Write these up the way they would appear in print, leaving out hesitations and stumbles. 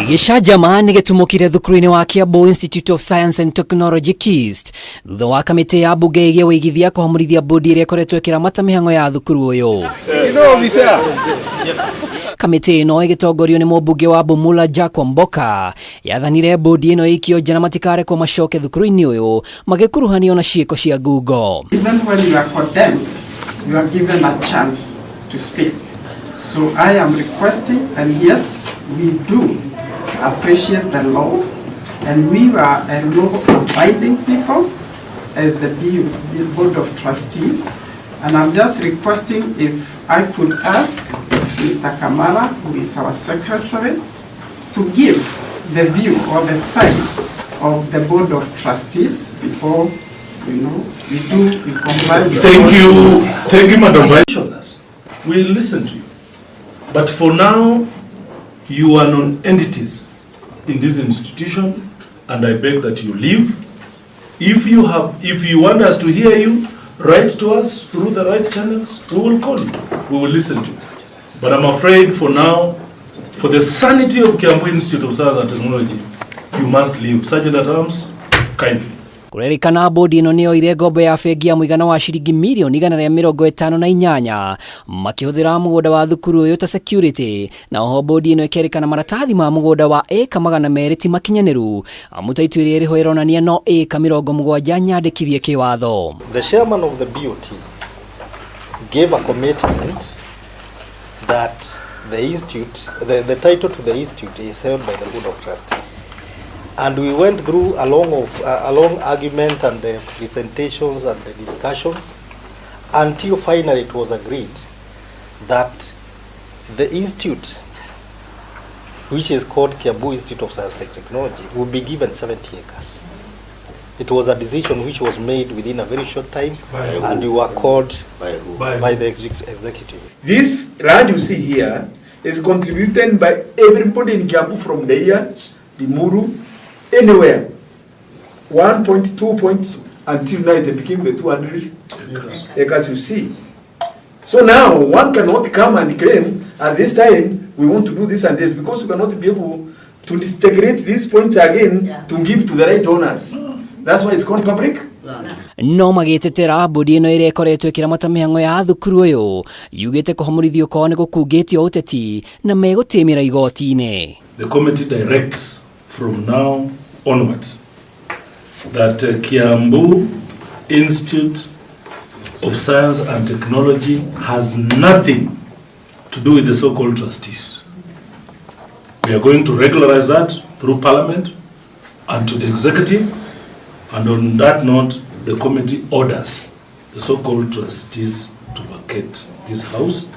Gicajama nĩ gĩtumũkire thukuru-inĩ wa KIAMBU Institute of Science and Technology KIST thutha wa kamĩtĩ ya mbunge ĩgiĩ ũigithia kũhamurithia mbundi ĩrĩa ĩkoretwo ĩkĩramata mĩhang'o ya thukuru ũyũ. Kamĩtĩ ĩno ĩgĩtongorio nĩ mũmbunge wa Bumula Jack Wamboka yathanire mbundi ĩno ikio njana matikarekwo macoke thukuru-inĩ ũyũ magĩkuruhanio na ciĩko cia ngungo. Even when you are condemned, you are given a chance to speak. So I am requesting, and yes, we do appreciate the law, and we are law-abiding people as the Board of Trustees, and I'm just requesting if I could ask Mr. Kamara, who is our secretary, to give the view or the side of the Board of Trustees before, we comply with. Thank you, Madam Vice. We'll listen to you. But for now, you are non-entities in this institution, and I beg that you leave. If you want us to hear you, write to us through the right channels. We will call you. We will listen to you. But I'm afraid for now, for the sanity of KIAMBU Institute of Science and Technology, you must leave. Sergeant at Arms, kindly. Kurerikana bodi ino niyo ire ngombo ya bengi ya muigana wa ciringi milioni 158 makihũthĩra mũgũnda wa thukuru ũyũ ta security, na oho bodi ino ĩkerĩkana maratathi ma mũgũnda wa eka 200 ti makinyanĩru mutaitũ ĩrĩa ĩrĩho ĩronania no eka 70 nyandĩkithie kĩwatho. The chairman of the BOT gave a commitment that the institute, the title to the institute is held by the Board of Trustees. And we went through a long argument and the presentations and the discussions until finally it was agreed that the institute, which is called KIAMBU Institute of Science and Technology, will be given 70 acres. It was a decision which was made within a very short time, and we were called by the executive. This land you see here is contributed by everybody in KIAMBU from the year, the Muru, anywhere. 1.2 points until now it became the 200 acres you see. So now one cannot come and claim at this time we want to do this and this, because we cannot be able to disintegrate these points again to give to the right owners. That's why it's called public. No magĩtetera bodi ino ĩrĩa ĩkoretwo ĩkĩramata mĩhang'o ya thukuru ũyũ yugĩte kũhamurithio kwao nĩ gũkungĩtio ũteti na megũtĩmĩra igoti-inĩ. The committee directs from now onwards that KIAMBU Institute of Science and Technology has nothing to do with the so-called trustees. We are going to regularize that through Parliament and to the executive, and on that note, the committee orders the so-called trustees to vacate this house,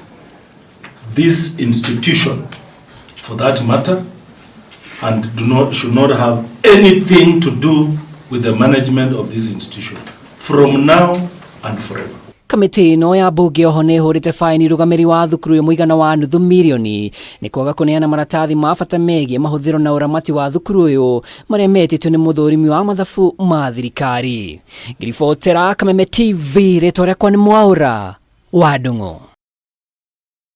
this institution for that matter, and should not have anything to do with the management of this institution from now and forever. Kamĩtĩ ĩno ya mbunge oho nĩ ĩhũrĩte faini rũgamĩrĩri wa thukuru ya mũigana wa nuthu mirioni nĩ kwaga kũneana maratathi ma bata megiĩ mahũthĩro na ũramati wa thukuru ũyũ marĩa metĩtwo nĩ mũthũrimi wa mathabu ma thirikari. Ngiribotera Kameme TV, rĩtwa rĩakwa nĩ Mwaũra wa Ndung'u.